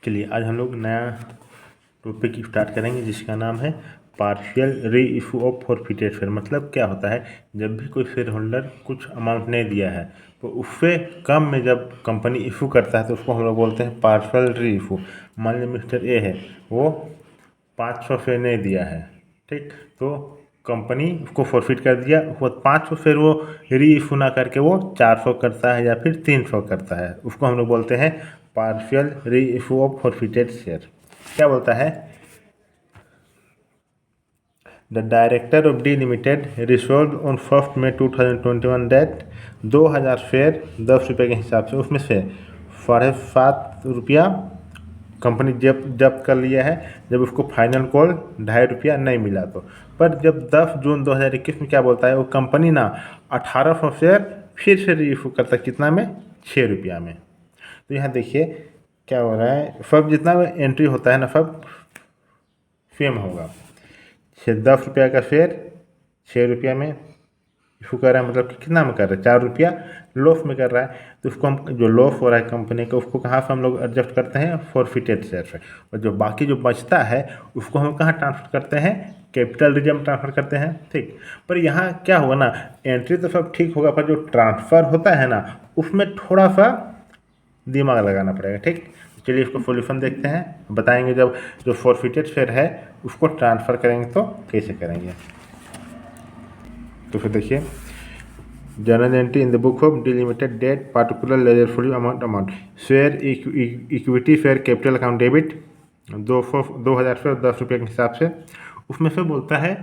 चलिए आज हम लोग नया टॉपिक स्टार्ट करेंगे जिसका नाम है पार्शियल री इशू ऑफ फॉरफिटेड शेयर। मतलब क्या होता है, जब भी कोई शेयर होल्डर कुछ अमाउंट नहीं दिया है तो उससे कम में जब कंपनी इशू करता है तो उसको हम लोग बोलते हैं पार्शियल री इशू। मान लीजिए मिस्टर ए है, वो 500 शेयर नहीं दिया है, ठीक, तो कंपनी उसको फॉरफिट कर दिया। वो 500 शेयर वो री इशू ना करके वो 400 करता है या फिर 300 करता है, उसको हम लोग बोलते हैं पार्शियल री इशू ऑफ फॉरफिटेड शेयर। क्या बोलता है, the director of D limited resolve on 1 मई 2021 डेट 2000 शेयर 10 रुपये के हिसाब से, उसमें से 7.5 रुपया कंपनी जब्त कर लिया है जब उसको फाइनल कॉल 2.5 रुपया नहीं मिला तो। पर जब 10 जून 2021 में क्या बोलता है, वो कंपनी ना 1800 शेयर फिर से री इशू करता है, कितना में, 6 रुपया में। तो यहाँ देखिए क्या हो रहा है, सब जितना एंट्री होता है ना सब सेम होगा। 10 रुपया का शेयर 6 रुपया में इशू कर रहा है, मतलब कि कितना में कर रहा है, 4 रुपया लॉस में कर रहा है। तो उसको हम जो लॉस हो रहा है कंपनी का, उसको कहाँ से हम लोग एडजस्ट करते हैं, फॉरफिटेड शेयर से। और जो बाकी जो बचता है उसको हम कहाँ ट्रांसफर करते हैं, कैपिटल रिजर्व ट्रांसफर करते हैं, ठीक। पर यहाँ क्या होगा ना, एंट्री तो सब ठीक होगा पर जो ट्रांसफ़र होता है ना उसमें थोड़ा सा दिमाग लगाना पड़ेगा, ठीक। चलिए इसको सॉल्यूशन देखते हैं, बताएंगे जब जो फॉरफिटेड शेयर है उसको ट्रांसफ़र करेंगे तो कैसे करेंगे। तो फिर देखिए, journal entry in the book of D limited date particular ledger for amount share equity share capital account debit 2000 share 10 रुपये के हिसाब से। उसमें से बोलता है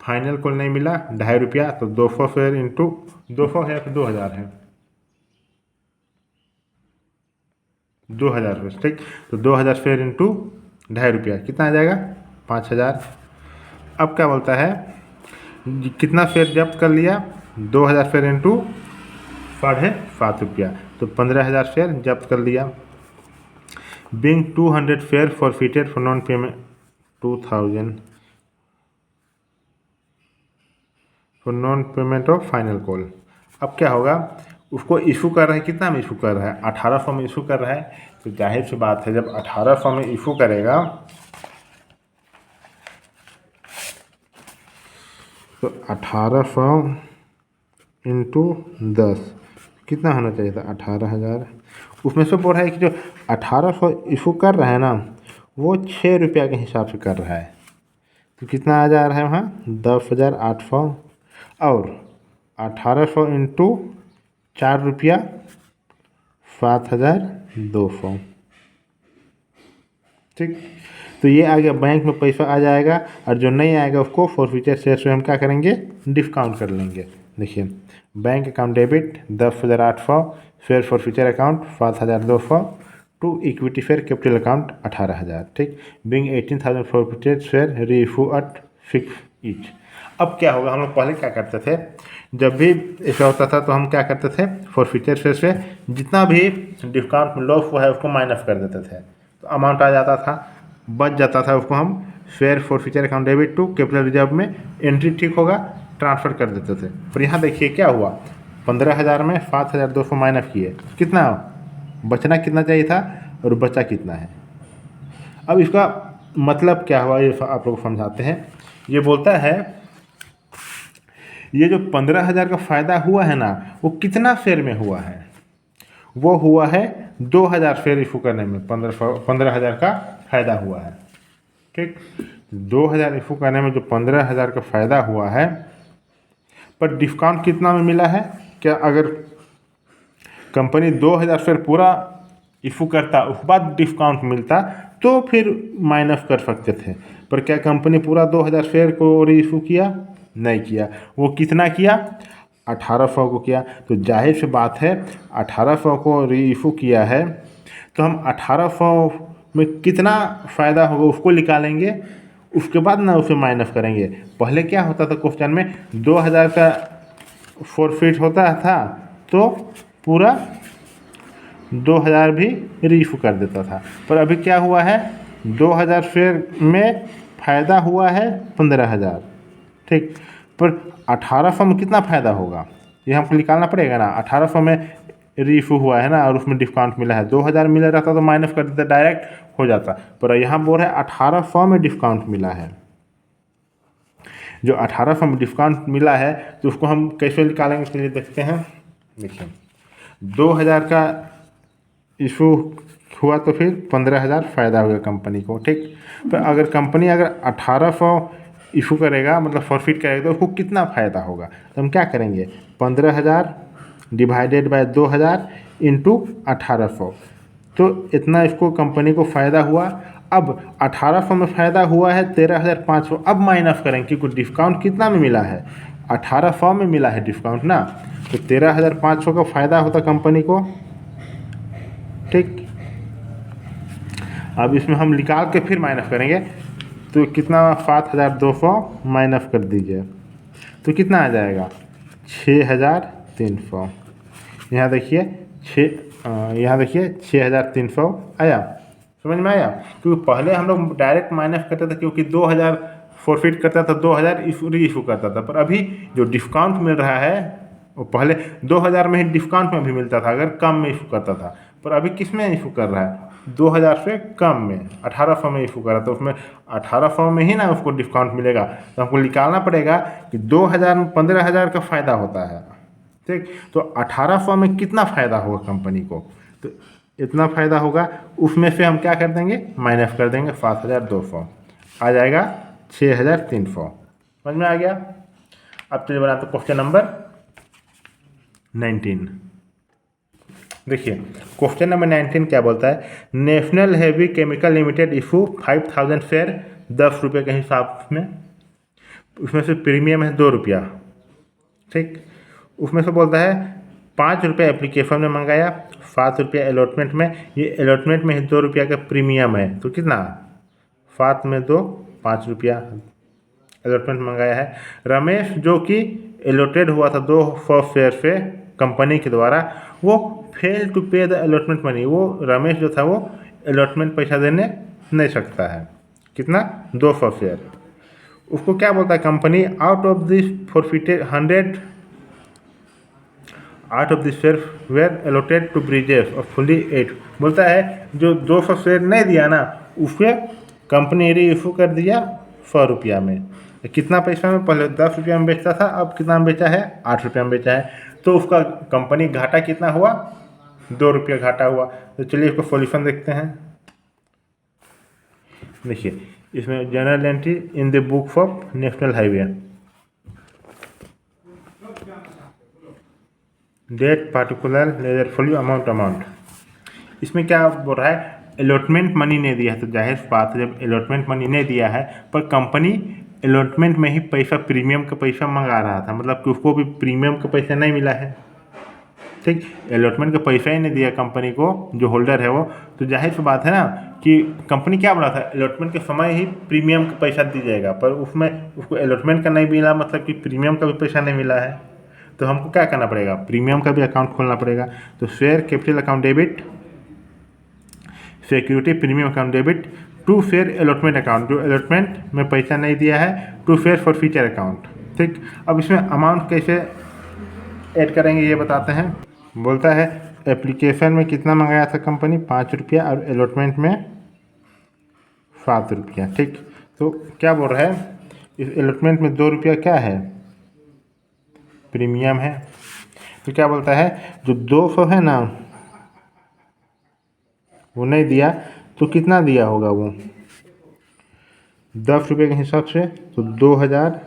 फाइनल कॉल नहीं मिला 2.5 रुपया, तो 200 शेयर इंटू 200 है तो 2000 है, 2000 रुपये, ठीक। तो 2000 शेयर इंटू 2.5 रुपया कितना आ जाएगा, 5000। अब क्या बोलता है, कितना शेयर जब्त कर लिया, 2000 शेयर इंटू 7.5 रुपया, तो 15000 शेयर जब्त कर लिया। Being 200 share forfeited for non payment 2000 for non payment of final call. अब क्या होगा, उसको इशू कर रहा है, कितना में इशू कर रहा है, 1800 में इशू कर रहा है। तो जाहिर सी बात है, जब 1800 में इशू करेगा तो 1800 इंटू 10 कितना होना चाहिए था, 18000। उसमें से बोल रहा है कि जो 1800 इशू कर रहा है ना वो 6 रुपया के हिसाब से कर रहा है, तो कितना आ जा रहा है वहाँ 10,800, और 1800 इंटू 4 रुपया 7,200, ठीक। तो ये आ गया, बैंक में पैसा आ जाएगा, और जो नहीं आएगा उसको फॉरफिटेड शेयर से हम क्या करेंगे, डिस्काउंट कर लेंगे। देखिए, bank account debit 10,800, share forfeited account 7,200 to equity share capital account 18,000, ठीक। Being 18,000 forfeited share re issue at 6 each. अब क्या होगा, हम लोग पहले क्या करते थे, जब भी ऐसा होता था तो हम क्या करते थे, फॉरफिटेड शेयर से जितना भी डिस्काउंट में लॉस हुआ है उसको माइनस कर देते थे, तो अमाउंट आ जाता था, बच जाता था, उसको हम share forfeited account debit to capital reserve में एंट्री ठीक होगा ट्रांसफ़र कर देते थे। पर यहाँ देखिए क्या हुआ, 15,000 में 7,200 माइनस किए, कितना बचना, कितना चाहिए था, और बचा कितना है। अब इसका मतलब क्या हुआ ये आप लोग समझाते हैं। ये बोलता है, ये जो 15,000 का फ़ायदा हुआ है ना वो कितना शेयर में हुआ है, वो हुआ है 2000 शेयर इशू करने में 15,000 का फ़ायदा हुआ है, ठीक। 2000 इशू करने में जो 15,000 का फ़ायदा हुआ है, पर डिस्काउंट कितना में मिला है, क्या अगर कंपनी 2000 शेयर पूरा इशू करता उसके बाद डिस्काउंट मिलता तो फिर माइनस कर सकते थे। पर क्या कंपनी पूरा 2000 शेयर को री इशू किया, नहीं किया। वो कितना किया, 1800 को किया। तो जाहिर सी बात है 1800 को री इशू किया है, तो हम 1800 में कितना फ़ायदा होगा उसको निकालेंगे, उसके बाद ना उसे माइनस करेंगे। पहले क्या होता था क्वेश्चन में, 2000 का फॉरफिट होता था तो पूरा 2000 भी री इशू कर देता था। पर अभी क्या हुआ है, 2000 शेयर में फ़ायदा हुआ है 15,000, ठीक। पर 1800 में कितना फ़ायदा होगा ये हमको निकालना पड़ेगा ना। 1800 में री इशू हुआ है ना और उसमें डिस्काउंट मिला है, 2000 मिला रहता तो माइनस कर देते डायरेक्ट हो जाता, पर यहाँ बोल रहा है 1800 में डिस्काउंट मिला है। जो 1800 में डिस्काउंट मिला है तो उसको हम कैसे निकालेंगे, चलिए देखते हैं। देखिए 2000 का इशू हुआ तो फिर 15,000 फ़ायदा होगा कंपनी को, ठीक। तो अगर कंपनी अगर 1800 इशू करेगा, मतलब फॉरफिट करेगा, तो उसको कितना फ़ायदा होगा। तो हम क्या करेंगे, 15,000 डिवाइडेड बाय 2000 इंटू 1800, तो इतना इसको कंपनी को फ़ायदा हुआ। अब 1800 में फ़ायदा हुआ है 13,500, अब माइनस करेंगे क्योंकि डिस्काउंट कितना में मिला है, 1800 में मिला है डिस्काउंट ना, तो 13,500 का फ़ायदा होता कंपनी को, ठीक। अब इसमें हम निकाल के फिर माइनस करेंगे, तो कितना 7,200 माइनस कर दीजिए, तो कितना आ जाएगा 6,300। यहाँ देखिए यहाँ देखिए 6,300 आया, समझ में आया। क्योंकि पहले हम लोग डायरेक्ट माइनस करते थे, क्योंकि 2000 फॉरफिट करता था, 2000 री इशू करता था, पर अभी जो डिस्काउंट मिल रहा है वो पहले 2000 में ही डिस्काउंट में भी मिलता था अगर कम में इशू करता था, पर अभी किस में इशू कर रहा है, 2000 से कम में, 1800 में इशू कर रहा, तो उसमें 1800 में ही ना उसको डिस्काउंट मिलेगा। तो हमको निकालना पड़ेगा कि 2000 में 15,000 का फ़ायदा होता है, ठीक। तो 1800 में कितना फ़ायदा होगा कंपनी को, तो इतना फ़ायदा होगा, उसमें से हम क्या कर देंगे, माइनस कर देंगे 7,200, आ जाएगा 6,300। समझ में आ गया। अब चलिए बनाते क्वेश्चन नंबर 19। देखिए क्वेश्चन नंबर 19 क्या बोलता है, national heavy chemical limited issue 5,000 share 10 रुपये के हिसाब में, उसमें से प्रीमियम है 2 रुपया, ठीक। उसमें से बोलता है 5 रुपये एप्लीकेशन में मंगाया, 7 रुपये अलॉटमेंट में, ये अलॉटमेंट में 2 रुपया का प्रीमियम है, तो कितना 7 में 2 5 रुपया अलॉटमेंट मंगाया है। रमेश जो कि अलॉटेड हुआ था 200 शेयर से कंपनी के द्वारा, वो फेल टू पे द अलॉटमेंट मनी, वो रमेश जो था वो अलॉटमेंट पैसा देने नहीं सकता है, कितना 200 शेयर। उसको क्या बोलता है company, out of this forfeited 100 out of this share were allotted to bridges और फुली 8, बोलता है जो 200 शेयर नहीं दिया ना, उसके कंपनी री इशू कर दिया 100 रुपया में। कितना पैसा में, पहले 10 रुपया में बेचता था, अब कितना में बेचा है, 8 रुपया में बेचा है, तो उसका कंपनी घाटा कितना हुआ, 2 रुपया घाटा हुआ। तो चलिए इसको सॉल्यूशन देखते हैं। देखिए इसमें general entry in the books of national highway, date particular ledger folio amount, इसमें क्या बोल रहा है, अलॉटमेंट मनी नहीं दिया है, तो जाहिर बात है जब अलॉटमेंट मनी नहीं दिया है, पर कंपनी अलॉटमेंट में ही पैसा प्रीमियम का पैसा मंगा रहा था, मतलब कि उसको भी प्रीमियम का पैसा नहीं मिला है, ठीक। अलॉटमेंट का पैसा ही नहीं दिया कंपनी को, जो होल्डर है वो, तो जाहिर सी बात है ना कि कंपनी क्या बोला था, अलॉटमेंट के समय ही प्रीमियम का पैसा दी जाएगा, पर उसमें उसको अलॉटमेंट का नहीं मिला, मतलब कि प्रीमियम का भी पैसा नहीं मिला है, तो हमको क्या करना पड़ेगा, प्रीमियम का भी अकाउंट खोलना पड़ेगा। तो share capital account debit, security premium account debit to share allotment account, जो अलॉटमेंट में पैसा नहीं दिया है, to share forfeiture account, ठीक। अब इसमें अमाउंट कैसे ऐड करेंगे ये बताते हैं। बोलता है एप्लीकेशन में कितना मंगाया था कंपनी, 5 रुपया, और अलॉटमेंट में 7 रुपया, ठीक। तो क्या बोल रहा है, इस अलॉटमेंट में 2 रुपया क्या है, प्रीमियम है। तो क्या बोलता है, जो 200 है ना वो नहीं दिया, तो कितना दिया होगा वो, 10 रुपये के हिसाब से, तो 2000,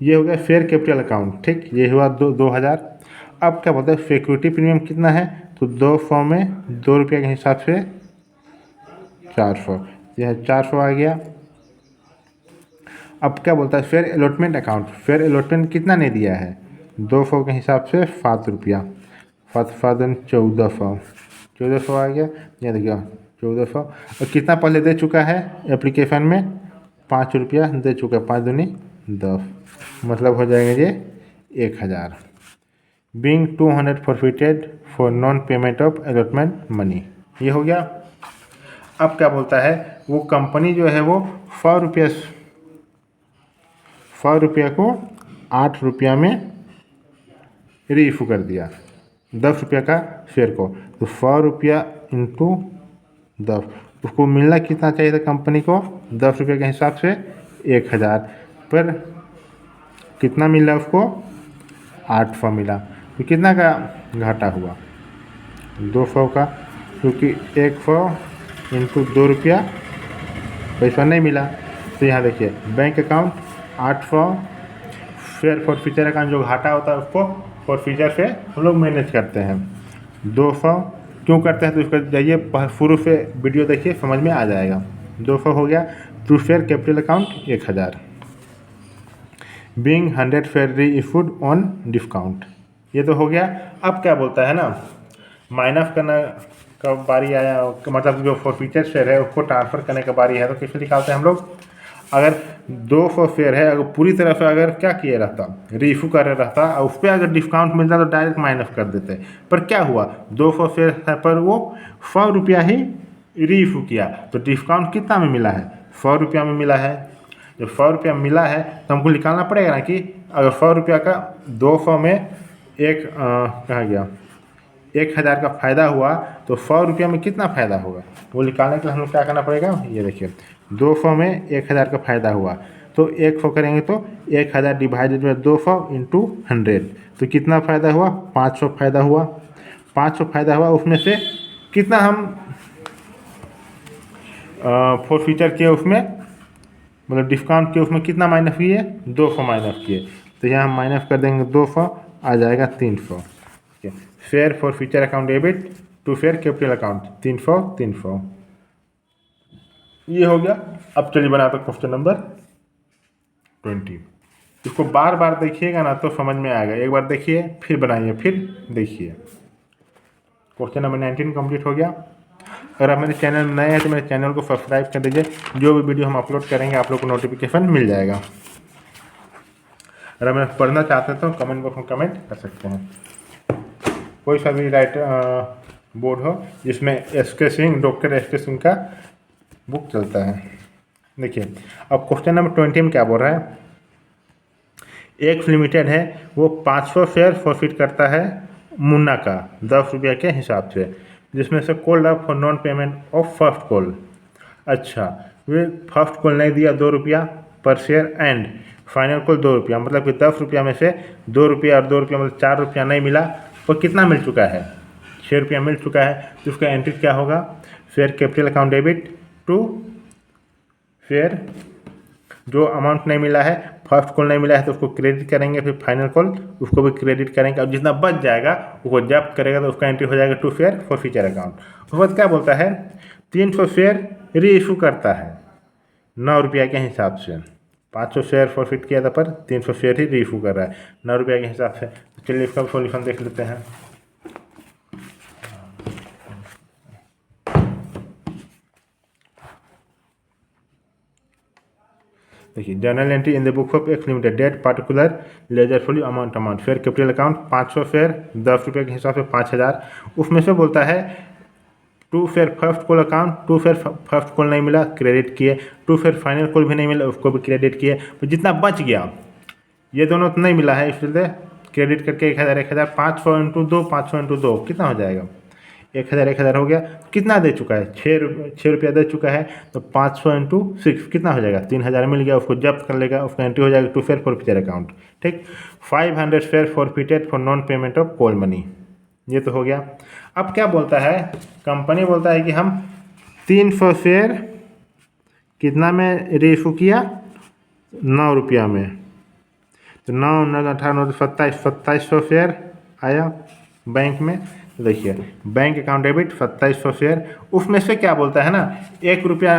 ये हो गया फेयर कैपिटल अकाउंट, ठीक। ये हुआ 2000। अब क्या बोलता है, सिक्योरिटी प्रीमियम कितना है, तो 200 में 2 रुपये के हिसाब से 400, यह 400 आ गया। अब क्या बोलता है, fair allotment account, fair allotment कितना नहीं दिया है, 200 के हिसाब से 7 रुपया, 1400 आ गया। यह देखिए 1400, और कितना पहले दे चुका है एप्लीकेशन में, 5 रुपया दे चुका है, 5 दूनी 10, मतलब हो जाएगा ये 1000। Being 200 forfeited for non payment of allotment money, ये हो गया। अब क्या बोलता है, वो कंपनी जो है वो 100 रुपया को 8 रुपया में री इशू कर दिया, 10 रुपया का शेयर को, तो 100 रुपया इंटू 10, उसको मिलना कितना चाहिए था कंपनी को 10 रुपये के हिसाब से 1000, पर कितना मिला उसको 800 मिला। तो कितना का घाटा हुआ 200 का, क्योंकि 100 इंटू 2 रुपया पैसा नहीं मिला। तो यहाँ देखिए bank account 800, fair forfeiture account जो घाटा होता है उसको फॉर फ्यूचर से हम लोग मैनेज करते हैं। 200 क्यों करते हैं तो उसका जाइए शुरू से वीडियो देखिए, समझ में आ जाएगा। 200 हो गया। To share capital account 1000, being 100 share re issued on discount, ये तो हो गया। अब क्या बोलता है ना, माइनस करना का बारी आया, मतलब जो फॉर फ्यूचर शेयर है उसको ट्रांसफ़र करने का बारी है। तो कैसे निकालते हैं हम लोग, अगर 200 शेयर है, अगर पूरी तरह से अगर क्या किए रहता, रीइशू कर रहता और उस पर अगर डिस्काउंट मिलता तो डायरेक्ट माइनस कर देते। पर क्या हुआ 200 शेयर है पर वो 100 रुपया ही रीइशू किया, तो डिस्काउंट कितना में मिला है 100 रुपया में मिला है। जब 100 रुपया मिला है तो हमको निकालना पड़ेगा ना कि अगर 100 रुपया का 200 में एक कहाँ गया 1000 का फ़ायदा हुआ तो 100 रुपया में कितना फ़ायदा होगा, वो निकालने के लिए हम लोग क्या करना पड़ेगा। ये देखिए 200 में 1000 का फ़ायदा हुआ तो 100 करेंगे तो 1000 डिवाइडेड बाई 200 इंटू 100, तो कितना फ़ायदा हुआ 500 फ़ायदा हुआ। 500 फ़ायदा हुआ, उसमें से कितना हम फॉर फ्यूचर किए, उसमें मतलब डिस्काउंट के उसमें कितना माइनस किए 200 माइनस किए, तो यहाँ हम माइनस कर देंगे 200, आ जाएगा 300। Share forfeiture account debit to share capital account 300। ये हो गया। अब चलिए बनाते क्वेश्चन नंबर 20। इसको बार बार देखिएगा ना तो समझ में आएगा, एक बार देखिए फिर बनाइए फिर देखिए। क्वेश्चन नंबर 19 कंप्लीट हो गया। अगर आप मेरे चैनल में नए हैं तो मेरे चैनल को सब्सक्राइब कर दीजिए, जो भी वीडियो हम अपलोड करेंगे आप लोग को नोटिफिकेशन मिल जाएगा। अगर मैं पढ़ना चाहते हैं तो कमेंट बॉक्स में कमेंट कर सकते हैं। कोई सा भी बोर्ड हो जिसमें SK. Singh, doctor S K. Singh का बुक चलता है। देखिए अब क्वेश्चन नंबर 20 में क्या बोल रहा है, एक लिमिटेड है वो 500 शेयर प्रॉफिट करता है मुन्ना का 10 रुपये के हिसाब से, जिसमें से called up for non payment of first call. अच्छा, वे फर्स्ट कॉल नहीं दिया 2 रुपया पर शेयर एंड फाइनल कॉल 2 रुपया, मतलब कि 10 रुपया में से 2 रुपया और 2 रुपया मतलब 4 रुपया नहीं मिला, और कितना मिल चुका है 6 रुपया मिल चुका है। तो उसका एंट्री क्या होगा, share capital account debit to share, जो अमाउंट नहीं मिला है फर्स्ट कॉल नहीं मिला है तो उसको क्रेडिट करेंगे, फिर फाइनल कॉल उसको भी क्रेडिट करेंगे, और जितना बच जाएगा उसको जब्त करेगा तो उसका एंट्री हो जाएगा to share forfeiture account. उसके बाद क्या बोलता है 300 शेयर री इशू करता है 9 रुपया के हिसाब से, 500 शेयर प्रॉफिट किया था पर 300 शेयर ही री इशू कर रहा है 9 रुपया के हिसाब से। तो चलिए इसका सॉल्यूशन देख लेते हैं। देखिए journal entry in the book of X limited date particular ledger folio amount share capital account 500 share 10 रुपये के हिसाब से 5000, उसमें से बोलता है to share first call account, to share first call नहीं मिला क्रेडिट किए, टू फेयर फाइनल कॉल भी नहीं मिला उसको भी क्रेडिट किए, तो जितना बच गया ये दोनों तो नहीं मिला है इसलिए क्रेडिट करके 1000 500 इंटू 2 500 इंटू 2 कितना हो जाएगा 1000 हो गया। कितना दे चुका है 6 रुपया दे चुका है, तो 500 इंटू 6 कितना हो जाएगा 3000 मिल गया, उसको जब्त कर लेगा, उसका एंट्री हो जाएगा टू फेयर फॉरफिटर अकाउंट। ठीक, 500 fair forfeited for non payment of call money, ये तो हो गया। अब क्या बोलता है कंपनी बोलता है कि हम 300 शेयर कितना में रीइशू किया 9 रुपया में, तो 9 9 18 2700 शेयर आया बैंक में। देखिए बैंक अकाउंट डेबिट 2700 शेयर, उसमें से क्या बोलता है ना 1 रुपया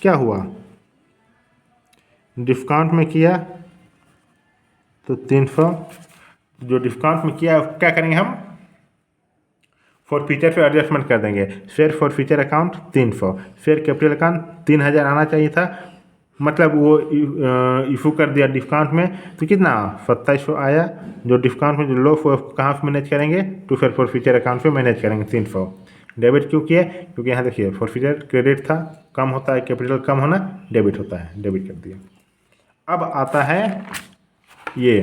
क्या हुआ डिस्काउंट में किया तो 300, जो डिस्काउंट में किया क्या करेंगे हम फॉर फ्यूचर पे एडजस्टमेंट कर देंगे। Share forfeiture account 300, share capital account 3000 आना चाहिए था, मतलब वो इशू कर दिया डिस्काउंट में तो कितना 2700 आया, जो डिस्काउंट में जो लॉस हुआ कहाँ से मैनेज करेंगे to share forfeiture account पे मैनेज करेंगे 300। डेबिट क्यों किए, क्योंकि यहाँ देखिए फॉर फ्यूचर क्रेडिट था, कम होता है कैपिटल कम होना डेबिट होता है, डेबिट कर दिया। अब आता है ये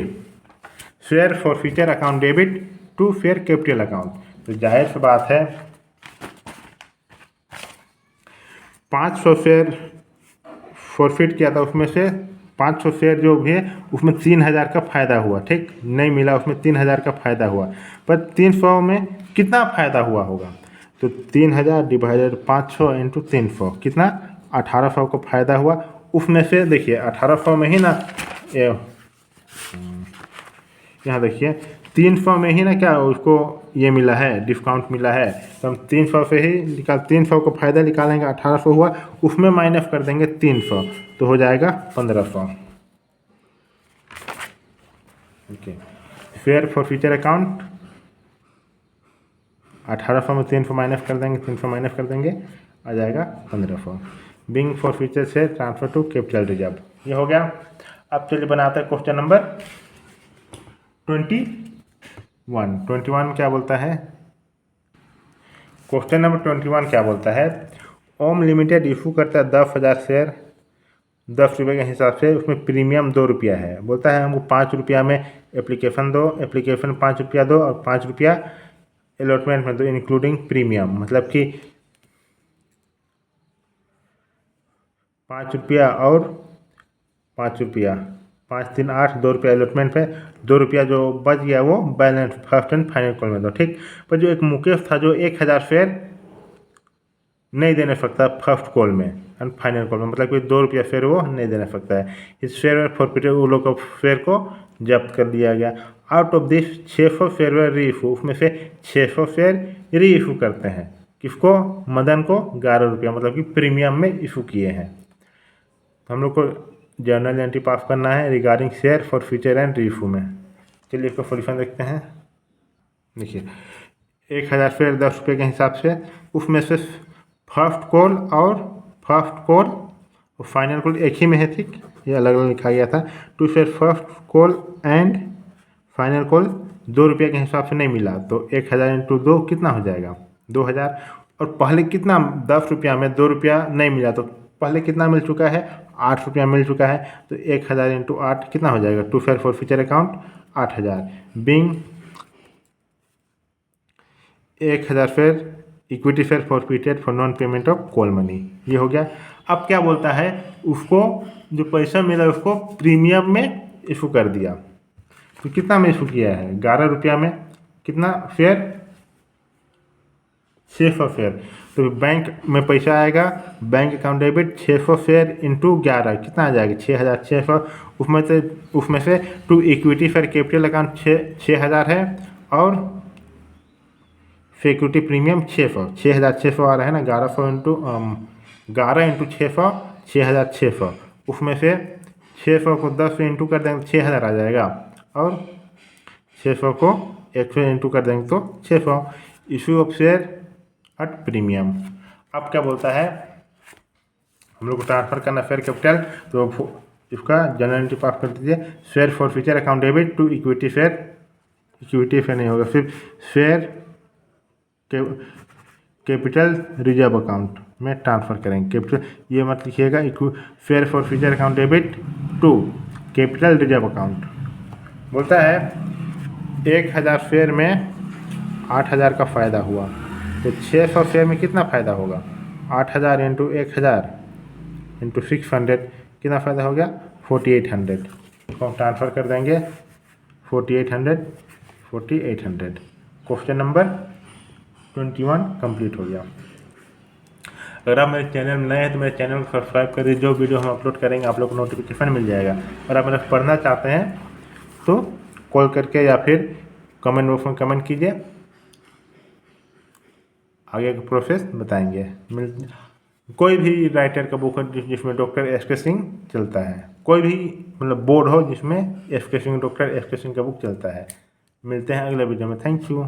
share forfeiture account debit to share capital account, तो जाहिर सी बात है 500 शेयर फॉरफिट किया था, उसमें से 500 शेयर जो भी है उसमें 3000 का फ़ायदा हुआ, ठीक, नहीं मिला, उसमें 3000 का फ़ायदा हुआ। पर 300 में कितना फ़ायदा हुआ होगा? तो 3000 डिवाइडेड 500 इंटू 300 कितना? 1800 का फ़ायदा हुआ। उसमें से देखिए 1800 में ही ना, यहाँ देखिए 300 में ही ना क्या उसको ये मिला है, डिस्काउंट मिला है, तो हम 300 से ही 300 को फ़ायदा निकालेंगे, 1800 हुआ, उसमें माइनस कर देंगे 300, तो हो जाएगा 1500। Okay, fair forfeiture account 1800 में 300 माइनस कर देंगे, 300 माइनस कर देंगे, आ जाएगा 1500। बिंग फॉर फ्यूचर से ट्रांसफर टू कैपिटल रिजर्व, ये हो गया। अब चलिए बनाते हैं क्वेश्चन नंबर 21 क्या बोलता है? क्वेश्चन नंबर 21 क्या बोलता है? ओम लिमिटेड इशू करता है 10,000 शेयर 10 रुपये के हिसाब से, उसमें प्रीमियम 2 रुपया है। बोलता है हमको 5 रुपया में एप्लीकेशन दो, एप्लीकेशन 5 रुपया दो और 5 रुपया अलॉटमेंट में दो इंक्लूडिंग प्रीमियम, मतलब कि 5 रुपया और 5 रुपया, 5 3 8, 2 रुपया अलॉटमेंट पे, 2 रुपया जो बच गया वो balance first and final call में दो, ठीक। पर जो एक मुकेश था जो 1000 शेयर नहीं देने सकता फर्स्ट कॉल में एंड फाइनल कॉल में, मतलब कि 2 रुपया शेयर वो नहीं देने सकता है। इस शेयर में फॉरफिटेड वो लोग का शेयर को जब्त कर दिया गया। आउट ऑफ दिस 600 शेयर वे री इशू, उसमें से 600 शेयर री इशू करते हैं, किसको? मदन को 11 रुपया, मतलब कि प्रीमियम में इशू किए हैं। तो हम लोग को जर्नल एंट्री पास करना है regarding share for future and re issue में। चलिए इसका सोल्यूशन देखते हैं। देखिए 1000 शेयर 10 रुपये के हिसाब से, उसमें से फर्स्ट कॉल और फाइनल कॉल एक ही में है, ठीक, ये अलग अलग लिखा गया था। To share first call and final call 2 रुपये के हिसाब से नहीं मिला, तो 1000 इंटू 2 कितना हो जाएगा? 2000। और पहले कितना 10 रुपया में 2 रुपया नहीं मिला, तो पहले कितना मिल चुका है? 8 रुपया मिल चुका है, तो 1000 इंटू 8 कितना हो जाएगा? To share forfeiture account 8000। Being 1000 share equity share forfeited for non payment of call money, ये हो गया। अब क्या बोलता है? उसको जो पैसा मिला उसको प्रीमियम में इशू कर दिया, तो कितना में इशू किया है? 11 रुपया में कितना शेयर? 600 शेयर। तो बैंक में पैसा आएगा, bank account debit 600 share into 11 कितना आ जाएगा? 6600। उसमें से to equity share capital account 6000 है और सिक्योरिटी प्रीमियम 600, 6600 आ रहा है ना, 1100 इंटू 11 इंटू 600 6600। उसमें से 600 को 10 से इंटू कर देंगे 6000 आ जाएगा, और 600 को 100 इंटू कर देंगे तो 600। Issue of share at premium. अब क्या बोलता है? हम लोग को ट्रांसफर करना शेयर कैपिटल, तो इसका जनरल एंट्री पास कर दीजिए। Share forfeiture account debit to equity share, equity share नहीं होगा, सिर्फ शेयर कैपिटल रिजर्व अकाउंट में ट्रांसफ़र करेंगे। कैपिटल ये मत लिखिएगा, share forfeiture account debit to capital reserve account. बोलता है 1000 शेयर में 8000 का फ़ायदा हुआ, तो 600 शेयर में कितना फ़ायदा होगा? 8000 इंटू 1000 इंटू 600 कितना फ़ायदा हो गया? 4800 को हम ट्रांसफ़र कर देंगे 4800। क्वेश्चन नंबर 21 कंप्लीट हो गया। अगर आप मेरे चैनल में नए हैं तो मेरे चैनल को सब्सक्राइब कर दीजिए, जो वीडियो हम अपलोड करेंगे आप लोग को नोटिफिकेशन मिल जाएगा। और आप मेरा पढ़ना चाहते हैं तो कॉल करके या फिर कमेंट बॉक्स में कमेंट कीजिए, आगे का प्रोसेस बताएंगे। कोई भी राइटर का बुक है जिसमें डॉक्टर एस के सिंह चलता है, कोई भी मतलब बोर्ड हो जिसमें एस के सिंह, डॉक्टर एस के सिंह का बुक चलता है। मिलते हैं अगले वीडियो में। Thank you.